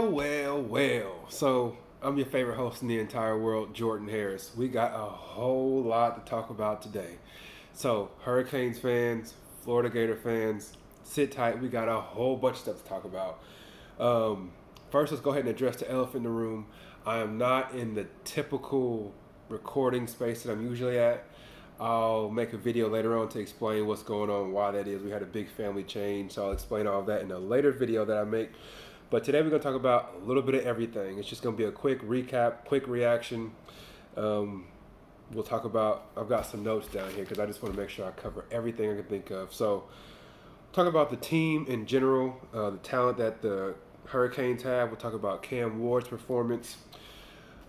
Well. So, I'm your favorite host in the entire world, Jordan Harris. We got a whole lot to talk about today. So, Hurricanes fans, Florida Gator fans, sit tight. We got a whole bunch of stuff to talk about. Um, First, let's go ahead and address the elephant in the room. I am not in the typical recording space that I'm usually at. I'll make a video later on to explain what's going on, why that is. We had a big family change, so I'll explain all of that in a later video that I make. But today we're going to talk about a little bit of everything. It's just going to be a quick recap, quick reaction. We'll talk about, I've got some notes down here because I just want to make sure I cover everything I can think of. So, talk about the team in general, the talent that the Hurricanes have. We'll talk about Cam Ward's performance.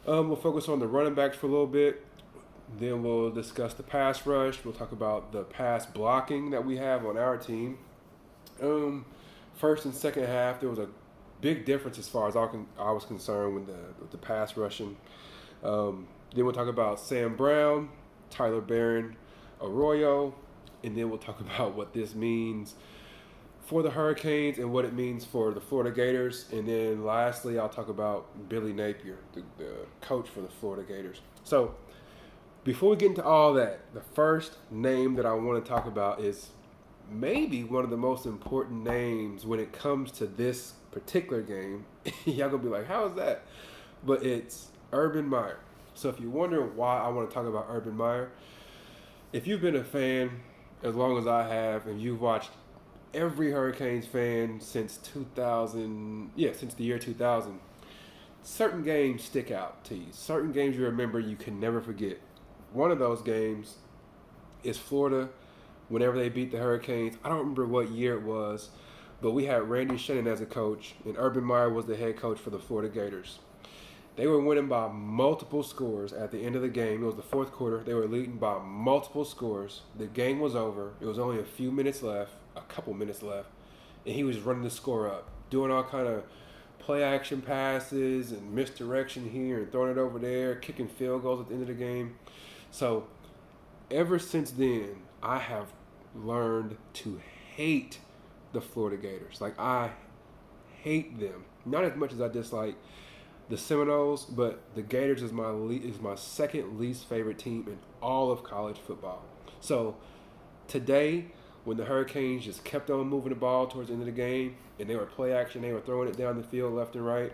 We'll focus on the running backs for a little bit. Then we'll discuss the pass rush. We'll talk about the pass blocking that we have on our team. First and second half, there was a big difference as far as I was concerned with the pass rushing. Then we'll talk about Sam Brown, Tyler Barron, Arroyo, and then we'll talk about what this means for the Hurricanes and what it means for the Florida Gators. And then lastly, I'll talk about Billy Napier, the coach for the Florida Gators. So before we get into all that, the first name that I want to talk about is maybe one of the most important names when it comes to this particular game. Y'all gonna be like, how is that? But it's Urban Meyer. So if you're wondering why I want to talk about Urban Meyer, if you've been a fan as long as I have, and you've watched every Hurricanes fan since 2000, since the year 2000, certain games stick out to you. Certain games you remember you can never forget. One of those games is Florida, whenever they beat the Hurricanes. I don't remember what year it was, but we had Randy Shannon as a coach, and Urban Meyer was the head coach for the Florida Gators. They were winning by multiple scores at the end of the game. It was the fourth quarter. They were leading by multiple scores. The game was over. It was only a couple minutes left, and he was running the score up, doing all kind of play action passes and misdirection here and throwing it over there, kicking field goals at the end of the game. So ever since then, I have learned to hate the Florida Gators. Like, I hate them. Not as much as I dislike the Seminoles, but the Gators is my second least favorite team in all of college football. So today, when the Hurricanes just kept on moving the ball towards the end of the game, and they were play action, they were throwing it down the field left and right,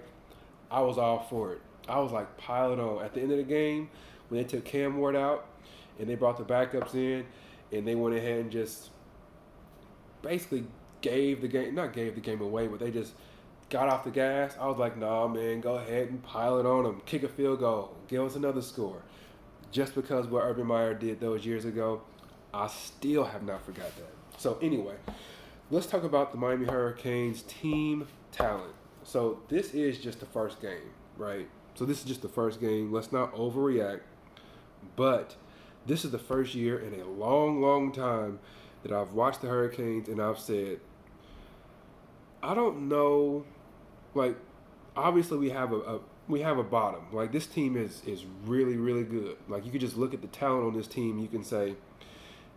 I was all for it. I was like, pile it on. At the end of the game, when they took Cam Ward out and they brought the backups in, and they went ahead and just basically not gave the game away, but they just got off the gas. I was like, nah, man, go ahead and pile it on them. Kick a field goal. Give us another score. Just because what Urban Meyer did those years ago, I still have not forgot that. So anyway, let's talk about the Miami Hurricanes team talent. So this is just the first game, right? So this is just the first game. Let's not overreact. But this is the first year in a long, long time that I've watched the Hurricanes and I've said, I don't know, like, obviously we have a bottom. Like, this team is really, really good. Like, you can just look at the talent on this team, you can say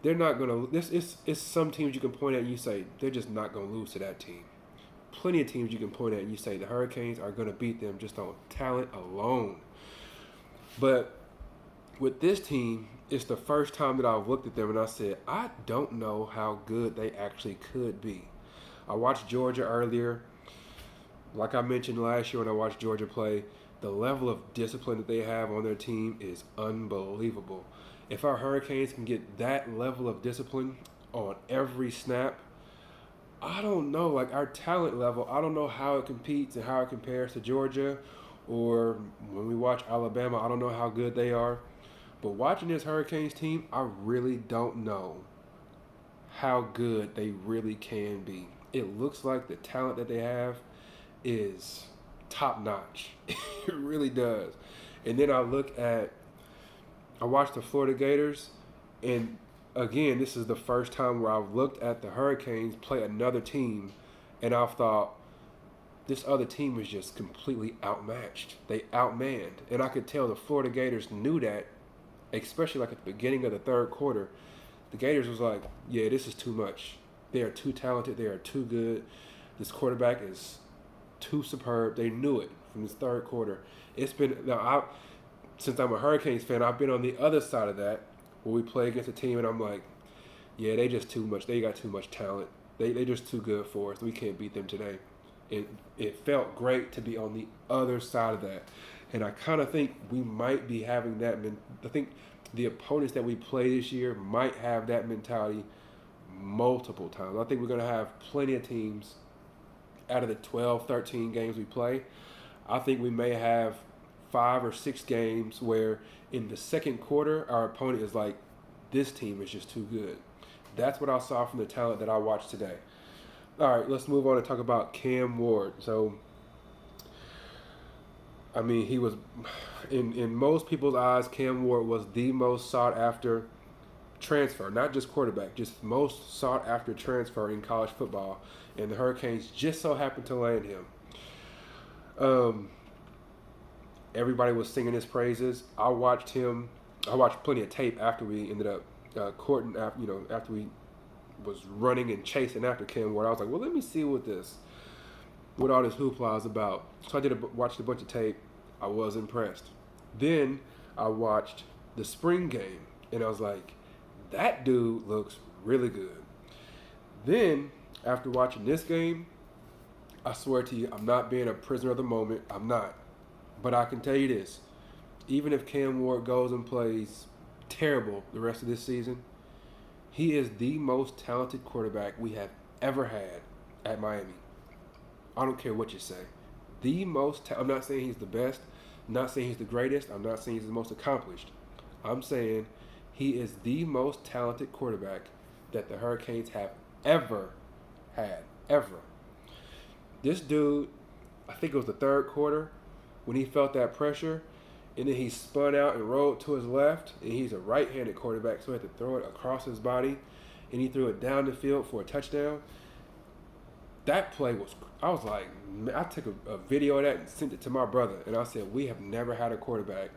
they're not gonna. This is some teams you can point at and you say they're just not gonna lose to that team. Plenty of teams you can point at and you say the Hurricanes are gonna beat them just on talent alone. But with this team, it's the first time that I've looked at them and I said, I don't know how good they actually could be. I watched Georgia earlier. Like I mentioned last year when I watched Georgia play, the level of discipline that they have on their team is unbelievable. If our Hurricanes can get that level of discipline on every snap, I don't know, like, our talent level, I don't know how it competes and how it compares to Georgia, or when we watch Alabama, I don't know how good they are. But watching this Hurricanes team, I really don't know how good they really can be. It looks like the talent that they have is top notch. It really does. And then I watched the Florida Gators, and again, this is the first time where I've looked at the Hurricanes play another team, and I've thought, this other team was just completely outmatched. They outmanned. And I could tell the Florida Gators knew that, especially like at the beginning of the third quarter. The Gators was like, yeah, this is too much. They are too talented. They are too good. This quarterback is too superb. They knew it from this third quarter. It's been now. Since I'm a Hurricanes fan, I've been on the other side of that where we play against a team, and I'm like, yeah, they just too much. They got too much talent. They just too good for us. We can't beat them today. It felt great to be on the other side of that, and I kind of think we might be having that. I think the opponents that we play this year might have that mentality multiple times. I think we're going to have plenty of teams out of the 12, 13 games we play. I think we may have 5 or 6 games where in the second quarter our opponent is like, this team is just too good. That's what I saw from the talent that I watched today. All right, let's move on and talk about Cam Ward. So, I mean, he was, in most people's eyes, Cam Ward was the most sought after transfer, not just quarterback, just most sought after transfer in college football. And the Hurricanes just so happened to land him. Everybody was singing his praises. I watched plenty of tape after we ended up courting, after we was running and chasing after Cam Ward. I was like, well, let me see what all this hoopla is about. So I watched a bunch of tape. I was impressed. Then I watched the spring game, and I was like, that dude looks really good. Then after watching this game, I swear to you, I'm not being a prisoner of the moment. I'm not. But I can tell you this. Even if Cam Ward goes and plays terrible the rest of this season, he is the most talented quarterback we have ever had at Miami. I don't care what you say. I'm not saying he's the best. I'm not saying he's the greatest. I'm not saying he's the most accomplished. I'm saying he is the most talented quarterback that the Hurricanes have ever had. Ever. This dude, I think it was the third quarter, when he felt that pressure, and then he spun out and rolled to his left, and he's a right-handed quarterback, so he had to throw it across his body, and he threw it down the field for a touchdown. That play I was like, I took a video of that and sent it to my brother, and I said, we have never had a quarterback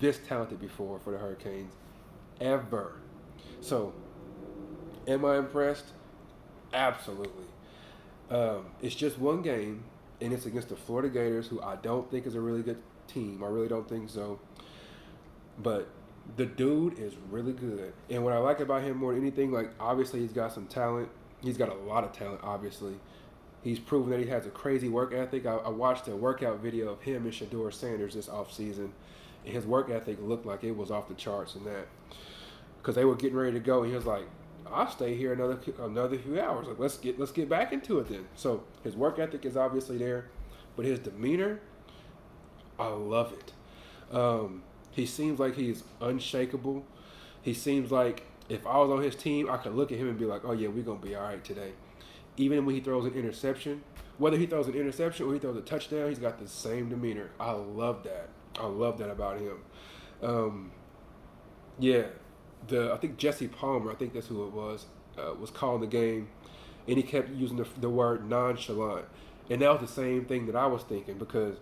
this talented before for the Hurricanes, ever. So, am I impressed? Absolutely. It's just one game, and it's against the Florida Gators, who I don't think is a really good team. I really don't think so. But the dude is really good. And what I like about him more than anything, like, obviously he's got some talent. He's got a lot of talent, obviously. He's proven that he has a crazy work ethic. I watched a workout video of him and Shedeur Sanders this offseason, and his work ethic looked like it was off the charts and that. Because they were getting ready to go, and he was like, I'll stay here another few hours. Like, let's get back into it then. So his work ethic is obviously there, but his demeanor, I love it. He seems like he's unshakable. He seems like if I was on his team, I could look at him and be like, oh yeah, we're gonna be all right today. Even when he throws an interception, whether he throws an interception or he throws a touchdown, he's got the same demeanor. I love that. I love that about him. I think Jesse Palmer, I think that's who it was calling the game, and he kept using the word nonchalant. And that was the same thing that I was thinking, because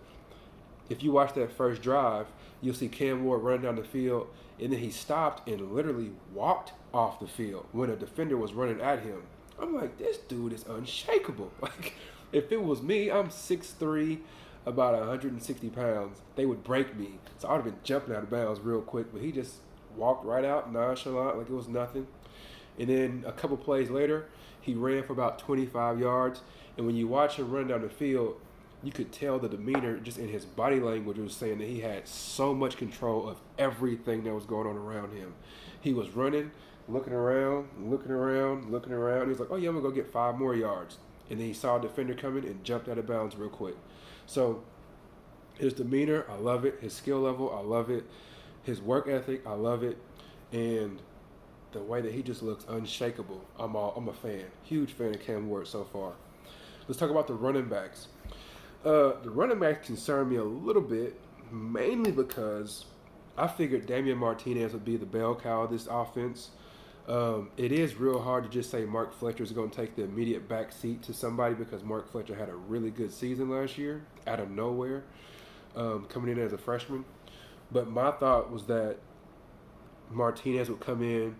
if you watch that first drive, you'll see Cam Ward running down the field, and then he stopped and literally walked off the field when a defender was running at him. I'm like, this dude is unshakable. Like, if it was me, I'm 6'3", about 160 pounds. They would break me. So I would have been jumping out of bounds real quick, but he just walked right out, nonchalant, like it was nothing. And then a couple plays later, he ran for about 25 yards. And when you watch him run down the field, you could tell the demeanor just in his body language was saying that he had so much control of everything that was going on around him. He was running, looking around. He's like, oh yeah, I'm going to go get 5 more yards. And then he saw a defender coming and jumped out of bounds real quick. So his demeanor, I love it. His skill level, I love it. His work ethic, I love it. And the way that he just looks unshakable, I'm a fan. Huge fan of Cam Ward so far. Let's talk about the running backs. The running backs concern me a little bit, mainly because I figured Damian Martinez would be the bell cow of this offense. It is real hard to just say Mark Fletcher is going to take the immediate back seat to somebody, because Mark Fletcher had a really good season last year out of nowhere, coming in as a freshman. But my thought was that Martinez would come in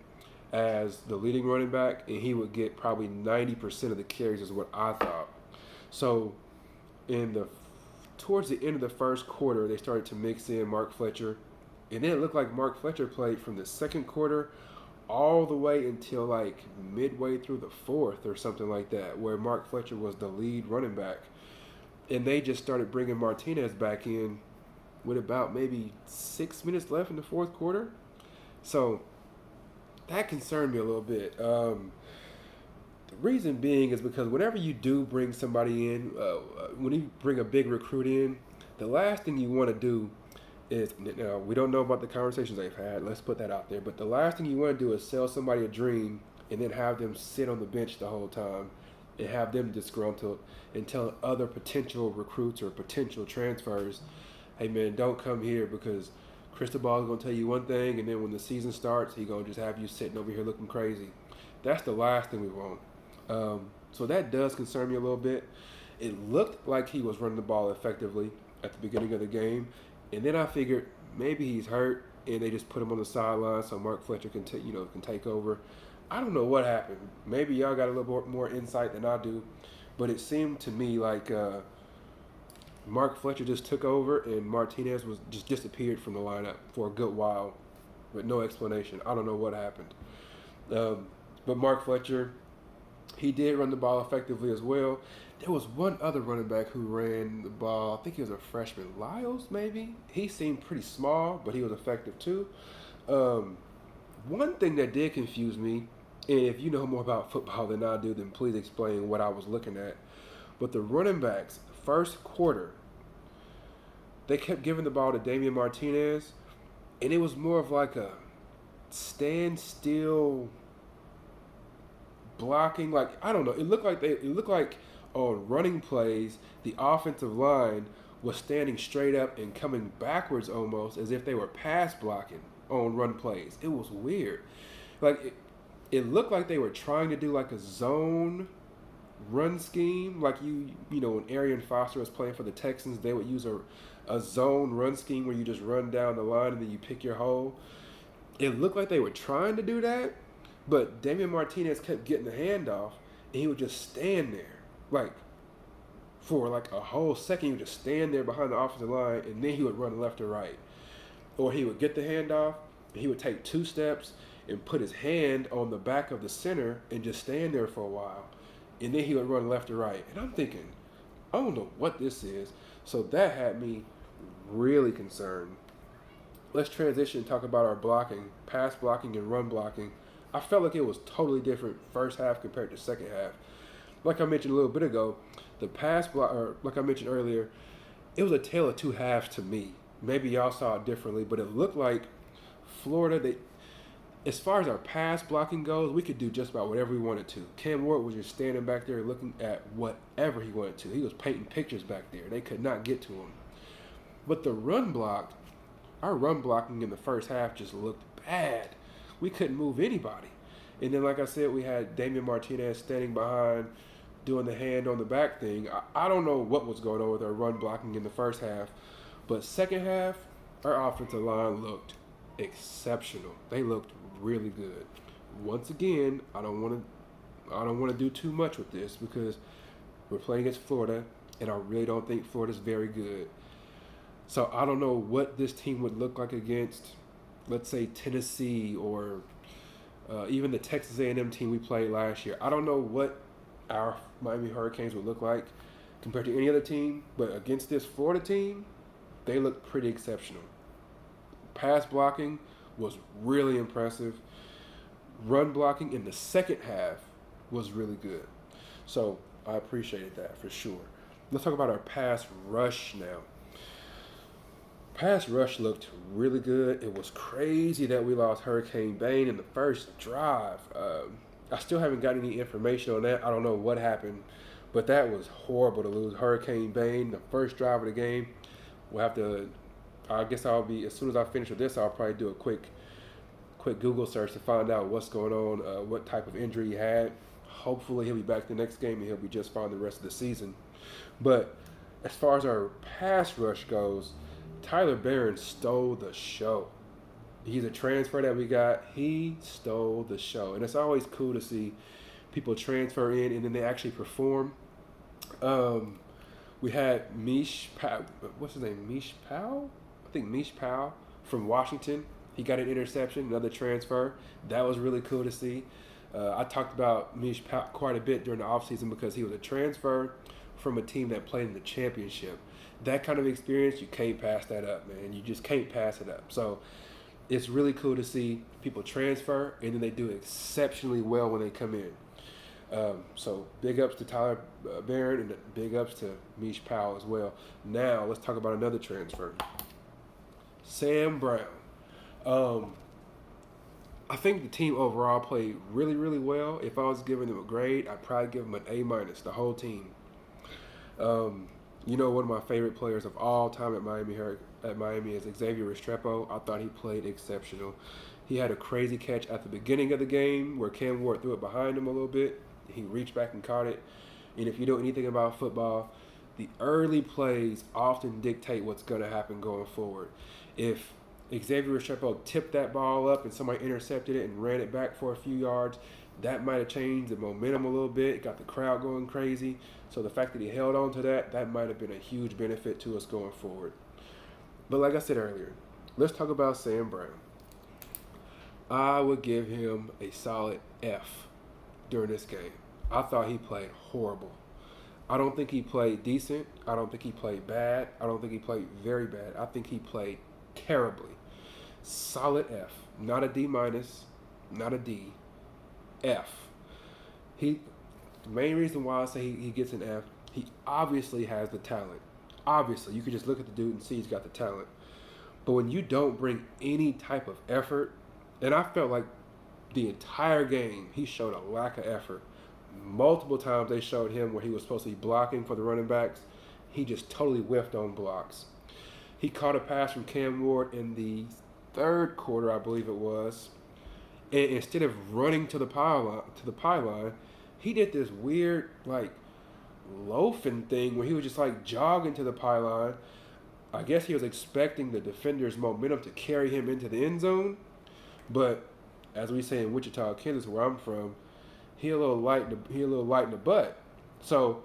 as the leading running back, and he would get probably 90% of the carries is what I thought. So in the towards the end of the first quarter, they started to mix in Mark Fletcher, and then it looked like Mark Fletcher played from the second quarter all the way until like midway through the fourth or something like that, where Mark Fletcher was the lead running back, and they just started bringing Martinez back in with about maybe 6 minutes left in the fourth quarter. So that concerned me a little bit. The reason being is because whenever you do bring somebody in, when you bring a big recruit in, the last thing you want to do is, now we don't know about the conversations they've had, let's put that out there, but the last thing you want to do is sell somebody a dream and then have them sit on the bench the whole time and have them disgruntled and tell other potential recruits or potential transfers, hey man, don't come here because Cristobal is going to tell you one thing, and then when the season starts, he's going to just have you sitting over here looking crazy. That's the last thing we want. So that does concern me a little bit. It looked like he was running the ball effectively at the beginning of the game, and then I figured maybe he's hurt, and they just put him on the sideline so Mark Fletcher can take over. I don't know what happened. Maybe y'all got a little more insight than I do, but it seemed to me like Mark Fletcher just took over, and Martinez was just disappeared from the lineup for a good while with no explanation. I don't know what happened. But Mark Fletcher, he did run the ball effectively as well. There was one other running back who ran the ball. I think he was a freshman, Lyles maybe. He seemed pretty small, but he was effective too. One thing that did confuse me, and if you know more about football than I do, then please explain what I was looking at. But the running backs, first quarter, they kept giving the ball to Damian Martinez, and it was more of like a standstill blocking. Like, I don't know. It looked like on running plays, the offensive line was standing straight up and coming backwards almost as if they were pass blocking on run plays. It was weird. Like, it looked like they were trying to do like a zone run scheme. Like, you know, when Arian Foster was playing for the Texans, they would use a zone run scheme where you just run down the line and then you pick your hole. It looked like they were trying to do that, but Damian Martinez kept getting the handoff, and he would just stand there. Like, for like a whole second, he would just stand there behind the offensive line, and then he would run left or right. Or he would get the handoff, and he would take 2 steps and put his hand on the back of the center and just stand there for a while. And then he would run left or right. And I'm thinking, I don't know what this is. So that had me really concerned. Let's transition and talk about our blocking, pass blocking and run blocking. I felt like it was totally different first half compared to second half. Like I mentioned a little bit ago, the pass block, or like I mentioned earlier, it was a tale of two halves to me. Maybe y'all saw it differently, but it looked like Florida, as far as our pass blocking goes, we could do just about whatever we wanted to. Cam Ward was just standing back there looking at whatever he wanted to. He was painting pictures back there. They could not get to him. But the run block, our run blocking in the first half just looked bad. We couldn't move anybody. And then, like I said, we had Damian Martinez standing behind doing the hand on the back thing. I don't know what was going on with our run blocking in the first half. But second half, our offensive line looked exceptional. They looked really good. Once again, I don't want to do too much with this because we're playing against Florida, and I really don't think Florida's very good. So I don't know what this team would look like against, let's say, Tennessee or even the Texas A&M team we played last year. I don't know what our Miami Hurricanes would look like compared to any other team, but against this Florida team, they looked pretty exceptional. Pass blocking was really impressive. Run blocking in the second half was really good. So I appreciated that for sure. Let's talk about our pass rush now. Pass rush looked really good. It was crazy that we lost Hurricane Bane in the first drive. I still haven't got any information on that. I don't know what happened, but that was horrible to lose Hurricane Bane the first drive of the game. We'll have to, I guess I'll be, as soon as I finish with this, I'll probably do a quick Google search to find out what's going on, what type of injury he had. Hopefully he'll be back the next game and he'll be just fine the rest of the season. But as far as our pass rush goes, Tyler Barron stole the show. He's a transfer that we got. He stole the show. And it's always cool to see people transfer in and then they actually perform. We had Mish Powell. What's his name? Mish Powell? I think Mish Powell from Washington. He got an interception, another transfer. That was really cool to see. I talked about Mish Powell quite a bit during the offseason because he was a transfer from a team that played in the championship. That kind of experience, you can't pass that up, man. You just can't pass it up. So it's really cool to see people transfer, and then they do exceptionally well when they come in. So big ups to Tyler Barron and big ups to Mish Powell as well. Now let's talk about another transfer. Sam Brown. I think the team overall played really, really well. If I was giving them a grade, I'd probably give them an A-, the whole team. One of my favorite players of all time at Miami is Xavier Restrepo. I thought he played exceptional. He had a crazy catch at the beginning of the game where Cam Ward threw it behind him a little bit. He reached back and caught it. And if you know anything about football, the early plays often dictate what's going to happen going forward. If Xavier Restrepo tipped that ball up and somebody intercepted it and ran it back for a few yards, that might have changed the momentum a little bit. It got the crowd going crazy. So the fact that he held on to that might have been a huge benefit to us going forward. But like I said earlier, let's talk about Sam Brown. I would give him a solid F during this game. I thought he played horrible. I don't think he played decent. I don't think he played bad. I don't think he played very bad. I think he played terribly. Solid F. Not a D-, not a D. F. The main reason why I say he gets an F, he obviously has the talent. Obviously, you could just look at the dude and see he's got the talent. But when you don't bring any type of effort, and I felt like the entire game he showed a lack of effort. Multiple times they showed him where he was supposed to be blocking for the running backs. He just totally whiffed on blocks. He caught a pass from Cam Ward in the third quarter, I believe it was. And instead of running to the pylon, he did this weird loafing thing where he was just jogging to the pylon. I guess he was expecting the defender's momentum to carry him into the end zone, but as we say in Wichita, Kansas, where I'm from, he a little light in the butt. So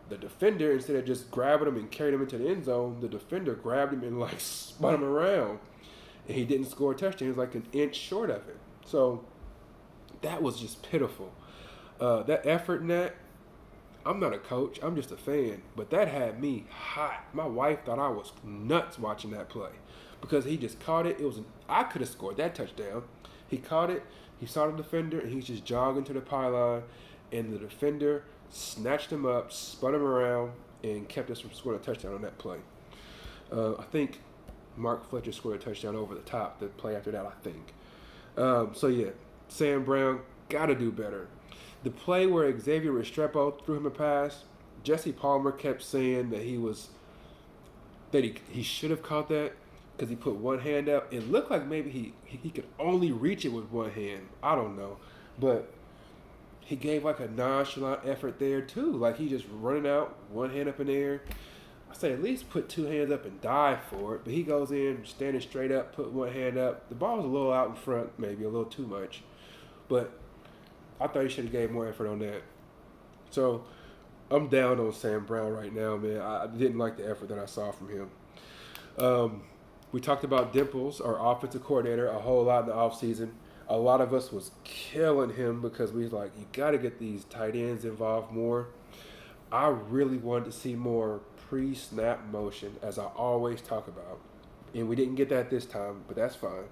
the defender, instead of just grabbing him and carrying him into the end zone, the defender grabbed him and spun him around, and he didn't score a touchdown. He was an inch short of it. So that was just pitiful. That effort in that, I'm not a coach. I'm just a fan. But that had me hot. My wife thought I was nuts watching that play because he just caught it. I could have scored that touchdown. He caught it. He saw the defender, and he's just jogging to the pylon. And the defender snatched him up, spun him around, and kept us from scoring a touchdown on that play. I think Mark Fletcher scored a touchdown over the top the play after that, I think. Sam Brown got to do better. The play where Xavier Restrepo threw him a pass, Jesse Palmer kept saying that he should have caught that because he put one hand up. It looked like maybe he could only reach it with one hand. I don't know. But he gave a nonchalant effort there too. He just running out, one hand up in the air. I say at least put two hands up and dive for it. But he goes in, standing straight up, put one hand up. The ball was a little out in front, maybe a little too much. But I thought he should have gave more effort on that. So I'm down on Sam Brown right now, man. I didn't like the effort that I saw from him. We talked about Dimples, our offensive coordinator, a whole lot in the offseason. A lot of us was killing him because we was like, you got to get these tight ends involved more. I really wanted to see more pre-snap motion, as I always talk about. And we didn't get that this time, but that's fine.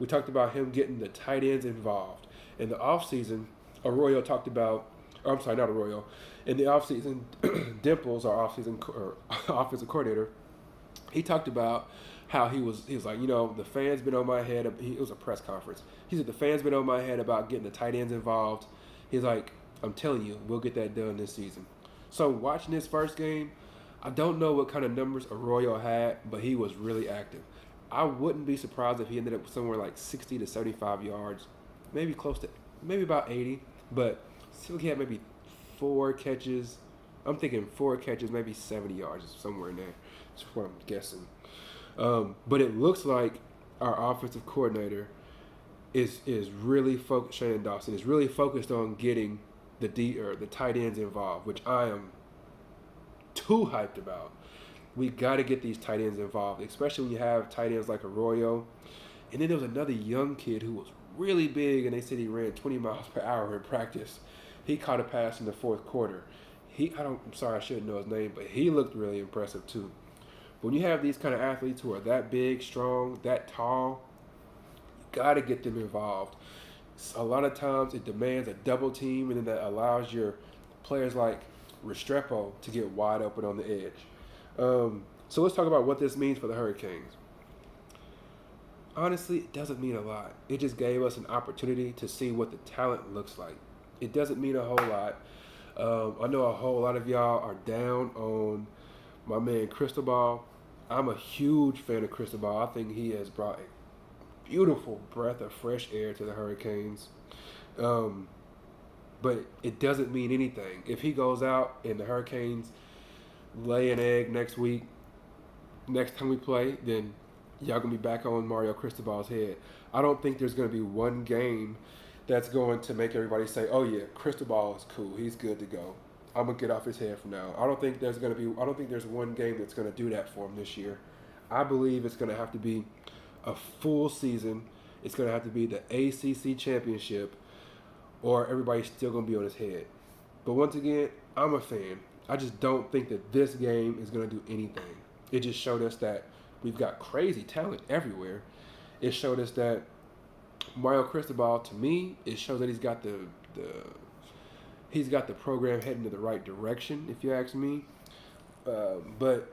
We talked about him getting the tight ends involved. In the offseason, Arroyo talked about, not Arroyo. In the offseason, Dimples, our offensive coordinator, he talked about how he was like, the fans been on my head. It was a press conference. He said, the fans been on my head about getting the tight ends involved. He's like, I'm telling you, we'll get that done this season. So watching this first game, I don't know what kind of numbers Arroyo had, but he was really active. I wouldn't be surprised if he ended up somewhere 60 to 75 yards, maybe about 80, but still he had maybe 4 catches. I'm thinking 4 catches, maybe 70 yards, somewhere in there. That's what I'm guessing. But it looks like our offensive coordinator is really focused. Shannon Dawson is really focused on getting the tight ends involved, which I am too hyped about. We got to get these tight ends involved, especially when you have tight ends like Arroyo. And then there was another young kid who was really big, and they said he ran 20 miles per hour in practice. He caught a pass in the fourth quarter. I'm sorry, I shouldn't know his name, but he looked really impressive too. When you have these kind of athletes who are that big, strong, that tall, you got to get them involved. A lot of times it demands a double team, and then that allows your players like Restrepo to get wide open on the edge. So let's talk about what this means for the Hurricanes. Honestly, it doesn't mean a lot. It just gave us an opportunity to see what the talent looks like. It doesn't mean a whole lot. I know a whole lot of y'all are down on my man Cristobal. I'm a huge fan of Cristobal. I think he has brought a beautiful breath of fresh air to the Hurricanes. But it doesn't mean anything. If he goes out and the Hurricanes lay an egg next time we play, then y'all going to be back on Mario Cristobal's head. I don't think there's going to be one game that's going to make everybody say, oh yeah, Cristobal is cool. He's good to go. I'm going to get off his head from now. I don't think there's one game that's going to do that for him this year. I believe it's going to have to be a full season. It's going to have to be the ACC championship, or everybody's still going to be on his head. But once again, I'm a fan. I just don't think that this game is going to do anything. It just showed us that we've got crazy talent everywhere. It showed us that Mario Cristobal, to me, it shows that he's got the program heading in the right direction, if you ask me. But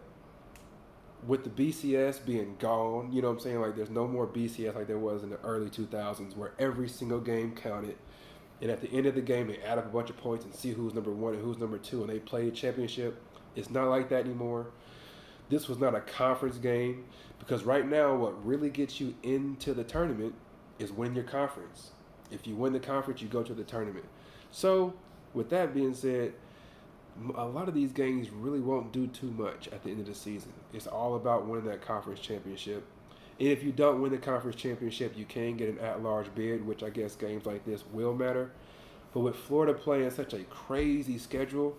with the BCS being gone, you know what I'm saying? Like, there's no more BCS like there was in the early 2000s, where every single game counted. And at the end of the game, they add up a bunch of points and see who's number one and who's number two, and they play a championship. It's not like that anymore. This was not a conference game, because right now what really gets you into the tournament is win your conference. If you win the conference, you go to the tournament. So with that being said, a lot of these games really won't do too much at the end of the season. It's all about winning that conference championship. And if you don't win the conference championship, you can get an at-large bid, which I guess games like this will matter. But with Florida playing such a crazy schedule,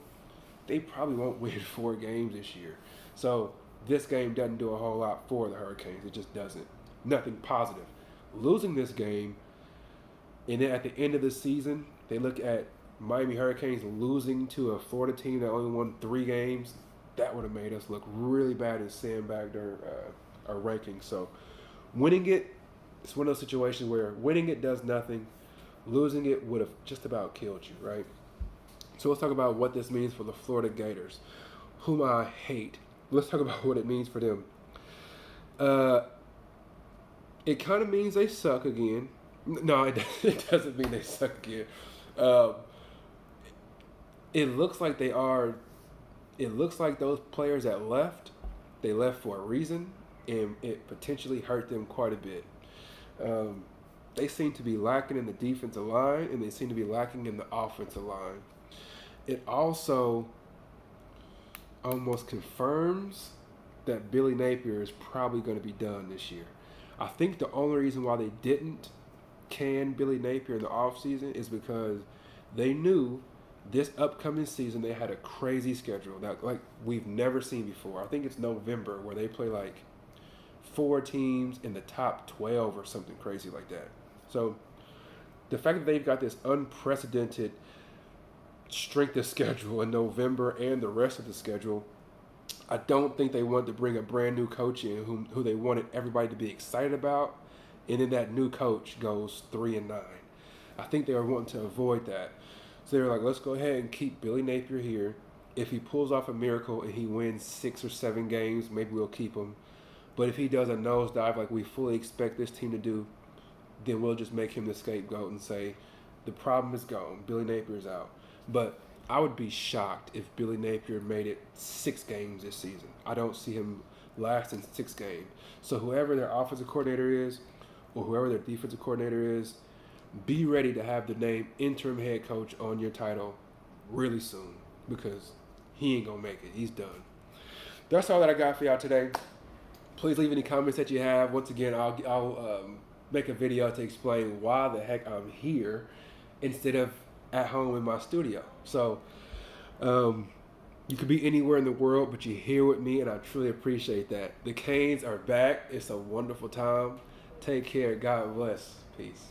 they probably won't win 4 games this year. So this game doesn't do a whole lot for the Hurricanes. It just doesn't. Nothing positive. Losing this game, and then at the end of the season, they look at Miami Hurricanes losing to a Florida team that only won 3 games. That would have made us look really bad and sandbagged our rankings. So winning it's one of those situations where winning it does nothing. Losing it would have just about killed you, right? So let's talk about what this means for the Florida Gators, whom I hate. Let's talk about what it means for them. It kind of means they suck again. No, it doesn't mean they suck again. It looks like they are. It looks like those players that left, they left for a reason, and it potentially hurt them quite a bit. They seem to be lacking in the defensive line, and they seem to be lacking in the offensive line. It also almost confirms that Billy Napier is probably going to be done this year. I think the only reason why they didn't can Billy Napier in the offseason is because they knew this upcoming season they had a crazy schedule that like we've never seen before. I think it's November where they play like 4 teams in the top 12 or something crazy like that. So the fact that they've got this unprecedented strength of schedule in November and the rest of the schedule, I don't think they wanted to bring a brand new coach in who they wanted everybody to be excited about, and then that new coach goes 3-9. I think they were wanting to avoid that. So they were like, let's go ahead and keep Billy Napier here. If he pulls off a miracle and he wins 6 or 7 games, maybe we'll keep him. But if he does a nosedive like we fully expect this team to do, then we'll just make him the scapegoat and say, the problem is gone. Billy Napier's out. But I would be shocked if Billy Napier made it 6 games this season. I don't see him lasting 6 games. So whoever their offensive coordinator is, or whoever their defensive coordinator is, be ready to have the name interim head coach on your title really soon, because he ain't going to make it. He's done. That's all that I got for y'all today. Please leave any comments that you have. Once again, I'll make a video to explain why the heck I'm here instead of at home in my studio. So, You could be anywhere in the world, but you're here with me, and I truly appreciate that. The Canes are back. It's a wonderful time. Take care. God bless. Peace.